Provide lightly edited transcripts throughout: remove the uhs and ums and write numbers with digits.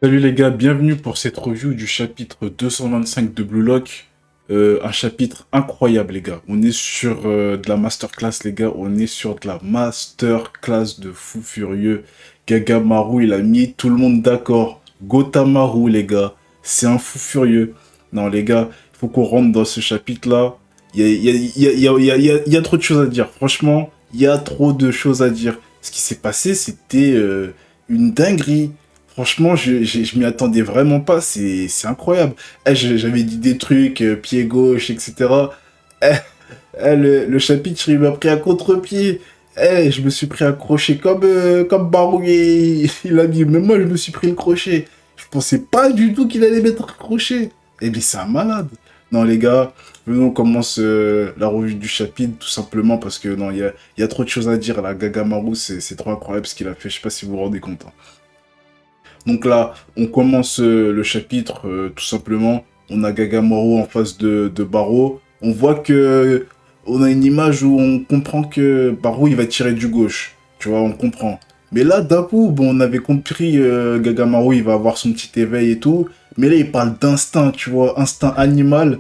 Salut les gars, bienvenue pour cette review du chapitre 225 de Blue Lock. Un chapitre incroyable les gars. On est sur de la masterclass les gars, on est sur de la masterclass de fou furieux. Gagamaru il a mis tout le monde d'accord. Gotamaru les gars, c'est un fou furieux. Non les gars, il faut qu'on rentre dans ce chapitre là. Il y a trop de choses à dire. Franchement, il y a trop de choses à dire. Ce qui s'est passé c'était une dinguerie. Franchement, je m'y attendais vraiment pas, c'est incroyable. J'avais dit des trucs, pied gauche, etc. Eh, le chapitre, il m'a pris à contre-pied. Je me suis pris un crochet comme Barou, il a dit. Mais moi, je me suis pris le crochet. Je pensais pas du tout qu'il allait mettre un crochet. Eh bien, c'est un malade. Non, les gars, venons, on commence la revue du chapitre, tout simplement parce que non, il y a trop de choses à dire. Là, Gagamaru, c'est trop incroyable ce qu'il a fait. Je sais pas si vous vous rendez compte, hein. Donc là, on commence le chapitre tout simplement. On a Gagamaru en face de Barou. On voit que on a une image où on comprend que Barou il va tirer du gauche. Tu vois, on comprend. Mais là, d'un coup, bon, on avait compris Gagamaru il va avoir son petit éveil et tout. Mais là, il parle d'instinct, tu vois, instinct animal.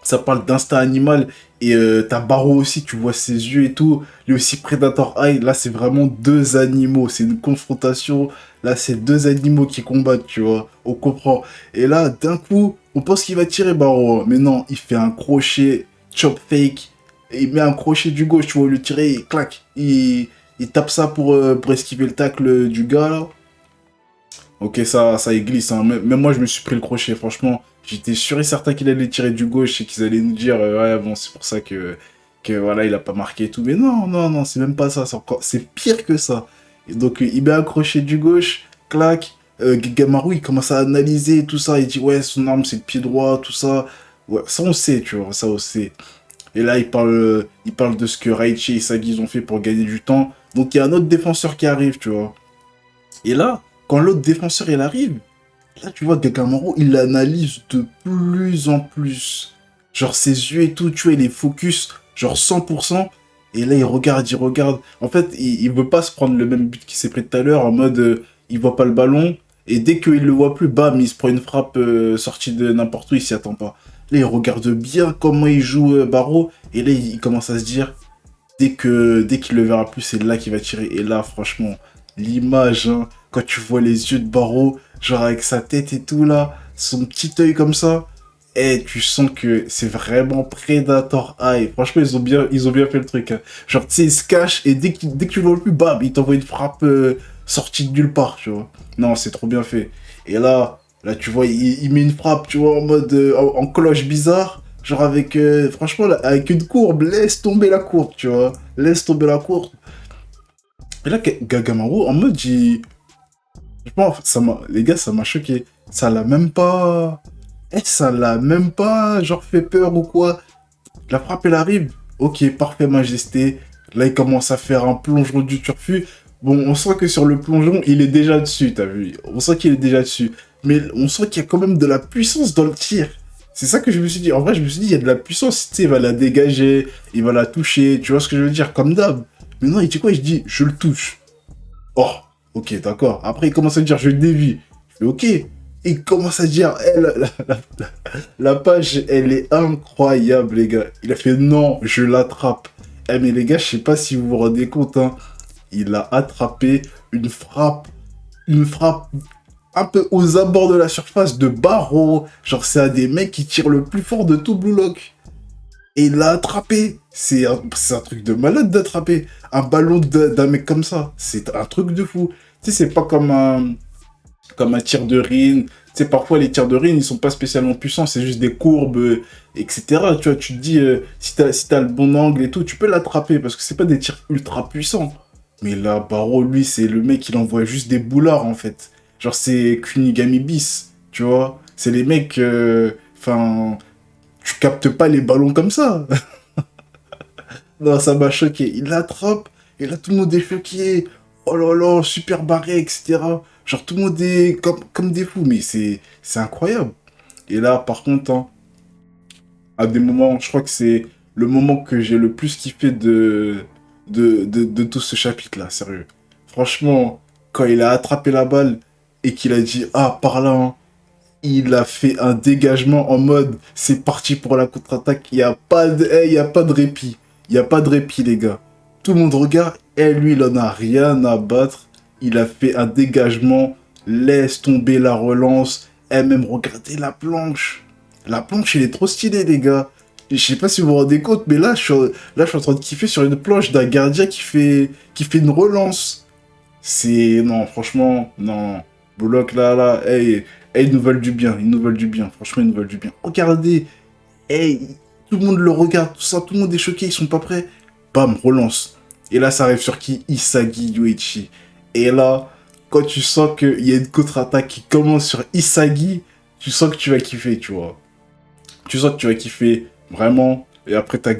Ça parle d'instinct animal. Et t'as Barreau aussi, tu vois ses yeux et tout. Lui aussi Predator Eye. Là, c'est vraiment deux animaux. C'est une confrontation. Là, c'est deux animaux qui combattent, tu vois. On comprend. Et là, d'un coup, on pense qu'il va tirer Barreau. Mais non, il fait un crochet chop fake. Et il met un crochet du gauche, tu vois, le tirer, et clac. Il tape ça pour esquiver le tacle du gars, là. Ok, ça il glisse, hein. Même moi, je me suis pris le crochet, franchement. J'étais sûr et certain qu'il allait tirer du gauche et qu'ils allaient nous dire, ouais, bon, c'est pour ça que voilà, il a pas marqué et tout. Mais non, non, non, c'est même pas ça. C'est pire que ça. Et donc, il met un crochet du gauche, clac. Gamaru, il commence à analyser tout ça. Il dit, ouais, son arme, c'est le pied droit, tout ça. Ouais, ça, on sait, tu vois, ça, on sait. Et là, il parle de ce que Raichi et Sagi ils ont fait pour gagner du temps. Donc, il y a un autre défenseur qui arrive, tu vois. Et là, quand l'autre défenseur il arrive, là tu vois Gagamaru il l'analyse de plus en plus. Genre ses yeux et tout, tu vois, il est focus, genre 100%. Et là il regarde, il regarde. En fait, il veut pas se prendre le même but qu'il s'est pris tout à l'heure, en mode il voit pas le ballon. Et dès qu'il le voit plus, bam, il se prend une frappe sortie de n'importe où, il s'y attend pas. Là il regarde bien comment il joue Barreau. Et là il commence à se dire, dès qu'il le verra plus, c'est là qu'il va tirer. Et là, franchement, l'image, hein, quand tu vois les yeux de Barreau, genre avec sa tête et tout là, son petit œil comme ça, tu sens que c'est vraiment Predator Eye. Franchement, ils ont bien fait le truc, hein. Genre, tu sais, il se cache et dès que tu le vois plus, bam, il t'envoie une frappe sortie de nulle part, tu vois. Non, c'est trop bien fait. Et là, tu vois, il met une frappe, tu vois, en mode en cloche bizarre. Genre avec, franchement, là, avec une courbe, laisse tomber la courbe, tu vois. Laisse tomber la courbe. Et là, Gagamaru, en mode, franchement, les gars, ça m'a choqué. Ça l'a même pas... ça l'a même pas, genre, fait peur ou quoi. La frappe, elle arrive. Ok, parfait, majesté. Là, il commence à faire un plongeon du turfu. Bon, on sent que sur le plongeon, il est déjà dessus, t'as vu. On sent qu'il est déjà dessus. Mais on sent qu'il y a quand même de la puissance dans le tir. C'est ça que je me suis dit. En vrai, je me suis dit, il y a de la puissance. Tu sais, il va la dégager, il va la toucher. Tu vois ce que je veux dire? Comme d'hab. Mais non, il dit quoi? Je dis, je le touche. Oh, ok, d'accord. Après, il commence à dire, je dévie. Je fais, ok. Il commence à dire, la page, elle est incroyable, les gars. Il a fait, non, je l'attrape. Mais les gars, je sais pas si vous vous rendez compte, hein. Il a attrapé une frappe un peu aux abords de la surface de Barreau. Genre, c'est un des mecs qui tire le plus fort de tout Blue Lock. Et il l'a attrapé. C'est un truc de malade d'attraper un ballon d'un mec comme ça. C'est un truc de fou. Tu sais, c'est pas comme un tir de Rin. Tu sais, parfois, les tirs de Rin, ils sont pas spécialement puissants. C'est juste des courbes, etc. Tu vois, tu te dis, si t'as le bon angle et tout, tu peux l'attraper parce que c'est pas des tirs ultra puissants. Mais là, Baro, lui, c'est le mec, il envoie juste des boulards, en fait. Genre, c'est Kunigami bis, tu vois. C'est les mecs, enfin, tu captes pas les ballons comme ça. Non, ça m'a choqué. Il l'attrape, et là, tout le monde est choqué. Oh là là, super barré, etc. Genre, tout le monde est comme des fous, mais c'est incroyable. Et là, par contre, hein, à des moments, je crois que c'est le moment que j'ai le plus kiffé de tout ce chapitre-là, sérieux. Franchement, quand il a attrapé la balle, et qu'il a dit ah par là, hein, il a fait un dégagement en mode c'est parti pour la contre-attaque. Il y a pas de, il y a pas de répit. Il y a pas de répit les gars. Tout le monde regarde et lui il en a rien à battre. Il a fait un dégagement, laisse tomber la relance et même regardez la planche. La planche elle est trop stylée les gars. Je sais pas si vous vous rendez compte mais là je suis en train de kiffer sur une planche d'un gardien qui fait une relance. C'est non franchement non. Bullock là hey, hey, ils nous veulent du bien, ils nous veulent du bien, franchement, ils nous veulent du bien. Regardez, hey, tout le monde le regarde, tout ça, tout le monde est choqué, ils sont pas prêts. Bam, relance. Et là, ça arrive sur qui? Isagi Yoichi. Et là, quand tu sens qu'il y a une contre-attaque qui commence sur Isagi, tu sens que tu vas kiffer, tu vois. Tu sens que tu vas kiffer, vraiment. Et après, t'as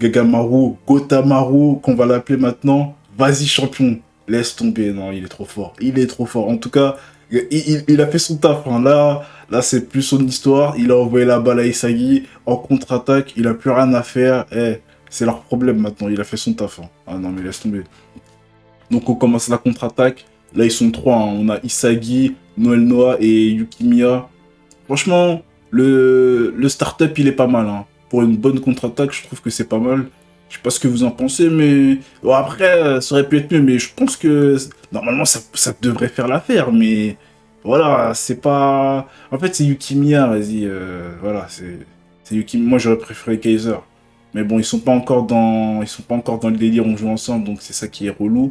Gagamaru, Gotamaru, qu'on va l'appeler maintenant. Vas-y, champion. Laisse tomber, non, il est trop fort. Il est trop fort. En tout cas, il a fait son taf. Hein. Là c'est plus son histoire. Il a envoyé la balle à Isagi en contre-attaque. Il a plus rien à faire. Eh, c'est leur problème maintenant. Il a fait son taf. Hein. Ah non, mais laisse tomber. Donc on commence la contre-attaque. Là, ils sont trois. Hein. On a Isagi, Noel Noah et Yukimiya. Franchement, le start-up, il est pas mal. Hein. Pour une bonne contre-attaque, je trouve que c'est pas mal. Je sais pas ce que vous en pensez, mais... Bon, après, ça aurait pu être mieux, mais je pense que... Normalement, ça devrait faire l'affaire, mais... Voilà, c'est pas... En fait, c'est Yukimiya, vas-y, voilà, c'est Yukimiya. Moi, j'aurais préféré Kaiser. Mais bon, ils sont pas encore dans... Ils sont pas encore dans le délire, on joue ensemble, donc c'est ça qui est relou.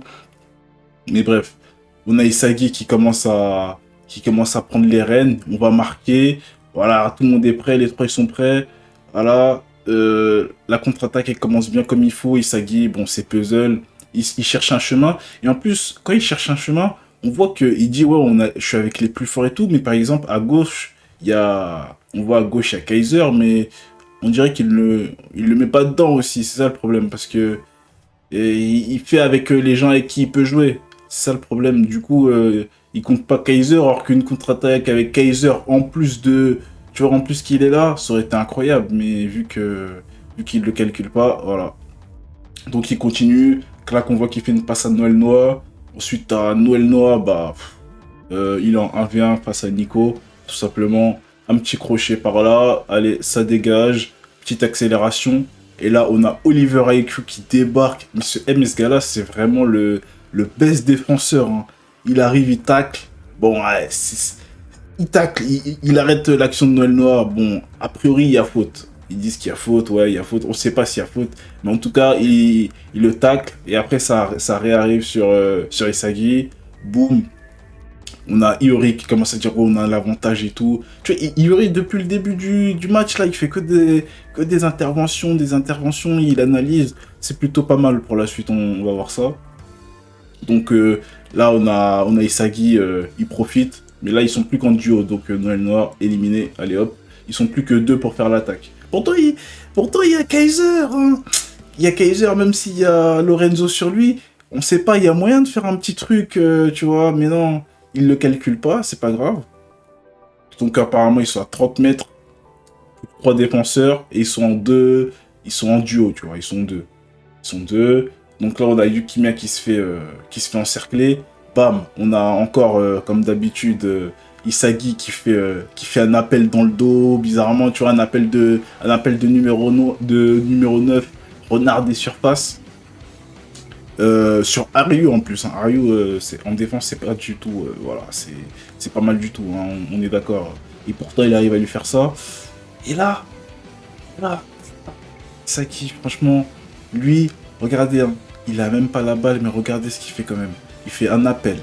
Mais bref, on a Isagi qui commence à prendre les rênes, on va marquer, voilà, tout le monde est prêt, les trois ils sont prêts, voilà, la contre-attaque elle commence bien comme il faut, Isagi, bon c'est puzzle, il cherche un chemin, et en plus, quand il cherche un chemin, on voit qu'il dit, ouais, je suis avec les plus forts et tout, mais par exemple, à gauche, on voit à gauche, il y a Kaiser, mais on dirait il le met pas dedans aussi, c'est ça le problème, parce que il fait avec les gens avec qui il peut jouer. C'est ça le problème. Du coup, il compte pas Kaiser, alors qu'une contre-attaque avec Kaiser en plus de... Tu vois, en plus qu'il est là, ça aurait été incroyable. Mais vu qu'il le calcule pas, voilà. Donc il continue. Là, on voit qu'il fait une passe à Noël Noah. Ensuite, à Noël Noah, bah, il est en 1v1 face à Nico. Tout simplement, un petit crochet par là. Allez, ça dégage. Petite accélération. Et là, on a Oliver IQ qui débarque. Mais ce gars-là, c'est vraiment le best défenseur. Hein. Il arrive, il tacle. Bon, ouais, il tacle, il arrête l'action de Noël Noir. Bon, a priori, il y a faute. Ils disent qu'il y a faute, ouais, il y a faute. On ne sait pas s'il y a faute. Mais en tout cas, il le tacle. Et après, ça réarrive sur Isagi. Boum. On a Iori qui commence à dire oh, on a l'avantage et tout. Tu vois, Iori, depuis le début du match, là, il fait que des interventions, il analyse. C'est plutôt pas mal pour la suite, on va voir ça. Donc là, on a Isagi, il profite. Mais là, ils sont plus qu'en duo. Donc Noël Noir, éliminé. Allez hop. Ils sont plus que deux pour faire l'attaque. Pourtant, il y a Kaiser. Hein. Il y a Kaiser, même s'il y a Lorenzo sur lui. On sait pas, il y a moyen de faire un petit truc, tu vois. Mais non. Ils le calculent pas, c'est pas grave. Donc apparemment ils sont à 30 mètres, 3 défenseurs, et ils sont en duo, tu vois, ils sont deux. Donc là on a Yukimiya qui se fait encercler. Bam, on a encore, comme d'habitude, Isagi qui fait un appel dans le dos, bizarrement, tu vois, un appel de numéro 9, renard des surfaces. Sur Aryu en plus, hein. Aryu en défense c'est pas du tout, voilà, c'est pas mal du tout, hein, on est d'accord. Et pourtant il arrive à lui faire ça. Et là, Saki, franchement, lui, regardez, hein, il a même pas la balle, mais regardez ce qu'il fait quand même. Il fait un appel,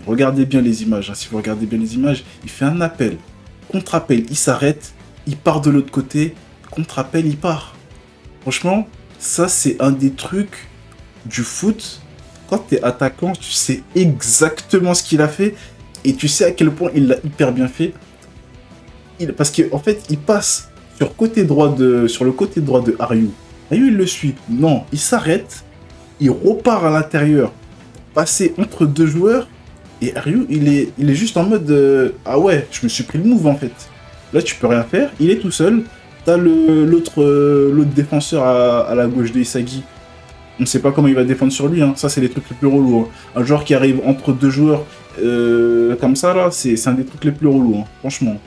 regardez bien les images, hein, si vous regardez bien les images, il fait un appel, contre-appel, il s'arrête, il part de l'autre côté, contre-appel, il part. Franchement, ça c'est un des trucs du foot, quand tu es attaquant, tu sais exactement ce qu'il a fait et tu sais à quel point il l'a hyper bien fait. Parce qu'en fait, il passe sur le côté droit de Aryu. Aryu, il le suit. Non, il s'arrête, il repart à l'intérieur, passer entre deux joueurs et Aryu, il est juste en mode ah ouais, je me suis pris le move en fait. Là, tu peux rien faire, il est tout seul. T'as l'autre défenseur à la gauche de Isagi. On ne sait pas comment il va défendre sur lui. Hein. Ça, c'est les trucs les plus relous. Hein. Un joueur qui arrive entre deux joueurs comme ça, là, c'est un des trucs les plus relous, hein, franchement.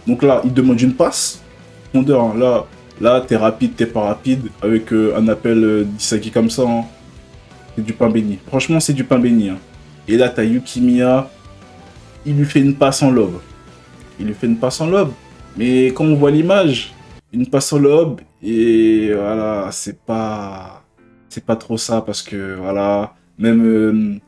Donc là, il demande une passe. Fondeur, hein. Là t'es rapide, t'es pas rapide. Avec un appel d'Isagi comme ça, hein. C'est du pain béni. Franchement, c'est du pain béni. Hein. Et là, t'as Yukimiya. Il lui fait une passe en lob. Il lui fait une passe en lob. Mais quand on voit l'image, une passe en lob, et voilà, c'est pas trop ça, parce que, voilà, même...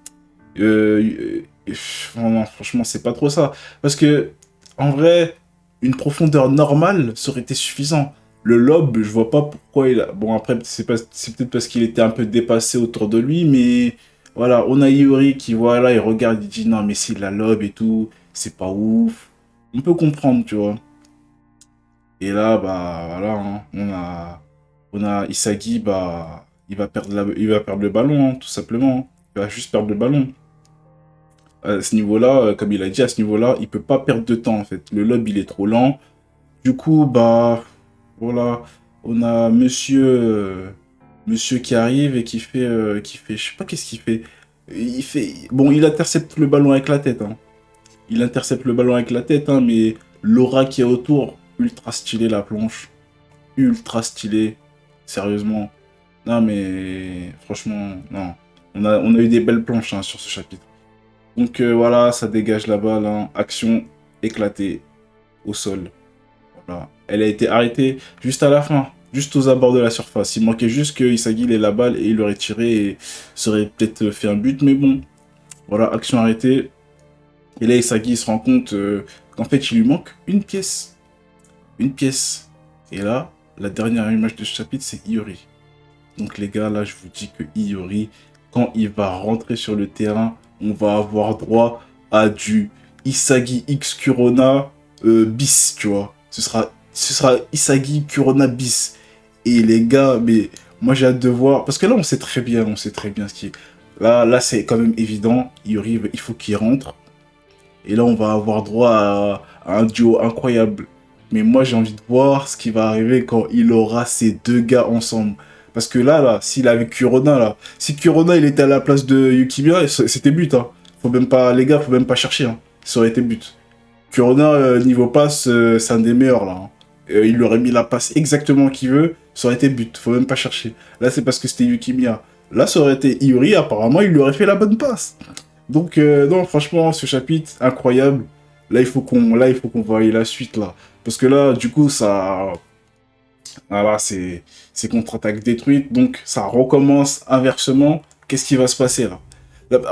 non, franchement, c'est pas trop ça. Parce que, en vrai, une profondeur normale, ça aurait été suffisant. Le lob, je vois pas pourquoi il a... Bon, après, c'est peut-être parce qu'il était un peu dépassé autour de lui, mais voilà, on a Iori qui, voilà, il regarde, il dit non, mais c'est de la lob et tout, c'est pas ouf. On peut comprendre, tu vois. Et là, bah, voilà, hein, on a Isagi, bah, il va perdre le ballon, hein, tout simplement. Il va juste perdre le ballon. À ce niveau-là, comme il a dit, à ce niveau-là, il peut pas perdre de temps, en fait. Le lob, il est trop lent. Du coup, bah, voilà, on a monsieur qui arrive et je sais pas qu'est-ce qu'il fait. Bon, il intercepte le ballon avec la tête, hein. Il intercepte le ballon avec la tête, hein, mais l'aura qui est autour, ultra stylé la planche. Ultra stylé. Sérieusement. Non, mais franchement, non. On a eu des belles planches hein, sur ce chapitre. Donc voilà, ça dégage la balle. Hein. Action éclatée au sol. Voilà. Elle a été arrêtée juste à la fin, juste aux abords de la surface. Il manquait juste que Isagi ait la balle et il l'aurait tiré et ça aurait peut-être fait un but, mais bon. Voilà, action arrêtée. Et là, Isagi se rend compte qu'en fait, il lui manque une pièce. Une pièce. Et là, la dernière image de ce chapitre, c'est Iori. Donc les gars, là, je vous dis que Iori, quand il va rentrer sur le terrain, on va avoir droit à du Isagi X Kurona bis, tu vois. Ce sera Isagi Kurona bis. Et les gars, mais moi j'ai hâte de voir, parce que là on sait très bien ce qui est. Là c'est quand même évident, Iori, il faut qu'il rentre. Et là on va avoir droit à un duo incroyable. Mais moi j'ai envie de voir ce qui va arriver quand il aura ces deux gars ensemble. Parce que là, s'il avait Kurona, là, si Kurona il était à la place de Yukimiya, c'était but, hein. Faut même pas, les gars, faut même pas chercher, hein. Ça aurait été but. Kurona, niveau passe, c'est un des meilleurs, là. Hein. Il lui aurait mis la passe exactement qu'il veut, ça aurait été but, faut même pas chercher. Là, c'est parce que c'était Yukimiya. Là, ça aurait été Iori, apparemment, il lui aurait fait la bonne passe. Donc, non, franchement, ce chapitre, incroyable. Là, il faut qu'on voie la suite, là. Parce que là, du coup, ça... Voilà, c'est contre-attaque détruite, donc ça recommence inversement. Qu'est-ce qui va se passer là?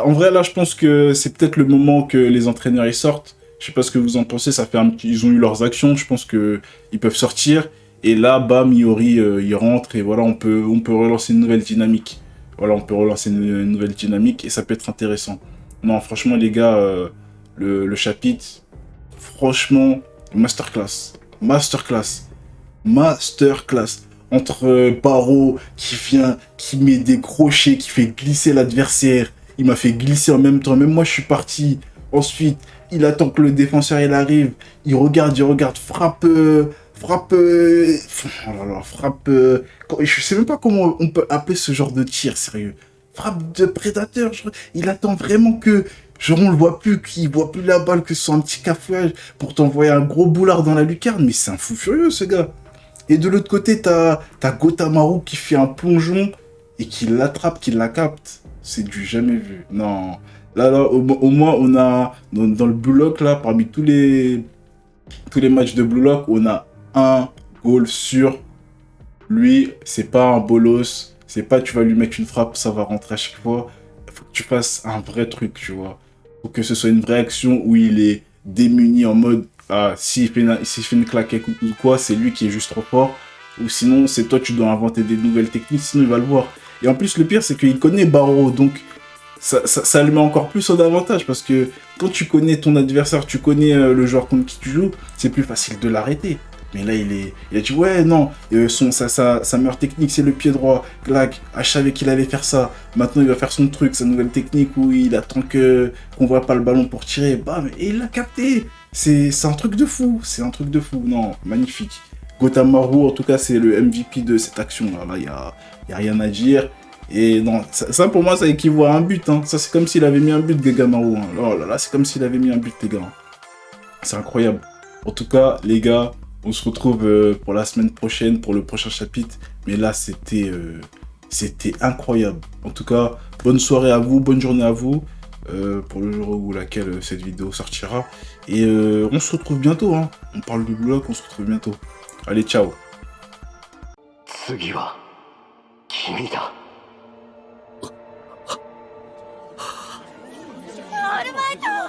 En vrai, là, je pense que c'est peut-être le moment que les entraîneurs ils sortent. Je sais pas ce que vous en pensez, ça fait ils ont eu leurs actions, je pense que ils peuvent sortir. Et là, bam, Iori, il rentre et voilà, on peut relancer une nouvelle dynamique. Voilà, on peut relancer une nouvelle dynamique et ça peut être intéressant. Non, franchement, les gars, le chapitre, franchement, masterclass. Masterclass. Masterclass. Entre Barreau qui vient, qui met des crochets, qui fait glisser l'adversaire. Il m'a fait glisser en même temps. Même moi, je suis parti. Ensuite, il attend que le défenseur il arrive. Il regarde, frappe. Frappe. Oh là là, frappe. Je sais même pas comment on peut appeler ce genre de tir, sérieux. Frappe de prédateur. Il attend vraiment que. Genre, on le voit plus, qu'il voit plus la balle, que ce soit un petit cafouillage pour t'envoyer un gros boulard dans la lucarne. Mais c'est un fou furieux, ce gars. Et de l'autre côté, t'as Gotamaru qui fait un plongeon et qui l'attrape, qui la capte. C'est du jamais vu. Non. Là, au moins, on a, dans le Blue Lock, là, parmi tous les matchs de Blue Lock, on a un goal sûr. Lui, c'est pas un bolos. C'est pas tu vas lui mettre une frappe, ça va rentrer à chaque fois. Faut que tu fasses un vrai truc, tu vois. Faut que ce soit une vraie action où il est démuni en mode s'il fait une claquette ou quoi, c'est lui qui est juste trop fort. Ou sinon, c'est toi, tu dois inventer des nouvelles techniques, sinon il va le voir. Et en plus, le pire, c'est qu'il connaît Barreau, donc ça le met encore plus en avantage, parce que quand tu connais ton adversaire, tu connais le joueur contre qui tu joues, c'est plus facile de l'arrêter. Mais là, il a dit, ouais, non, sa meilleure technique, c'est le pied droit. Clac, je savais qu'il allait faire ça. Maintenant, il va faire son truc, sa nouvelle technique où il attend qu'on voit pas le ballon pour tirer. Bam, et il l'a capté. C'est un truc de fou. C'est un truc de fou. Non, magnifique. Gotamaru, en tout cas, c'est le MVP de cette action-là. Là, y a rien à dire. Et non, ça, pour moi, ça équivaut à un but. Hein. Ça, c'est comme s'il avait mis un but, Gagamaru. Hein. Oh là là, c'est comme s'il avait mis un but, les gars. C'est incroyable. En tout cas, les gars, on se retrouve pour la semaine prochaine, pour le prochain chapitre. Mais là, c'était incroyable. En tout cas, bonne soirée à vous, bonne journée à vous. Pour le jour où laquelle cette vidéo sortira. Et on se retrouve bientôt. Hein. On parle de Blue Lock, on se retrouve bientôt. Allez, ciao. 次は君だ。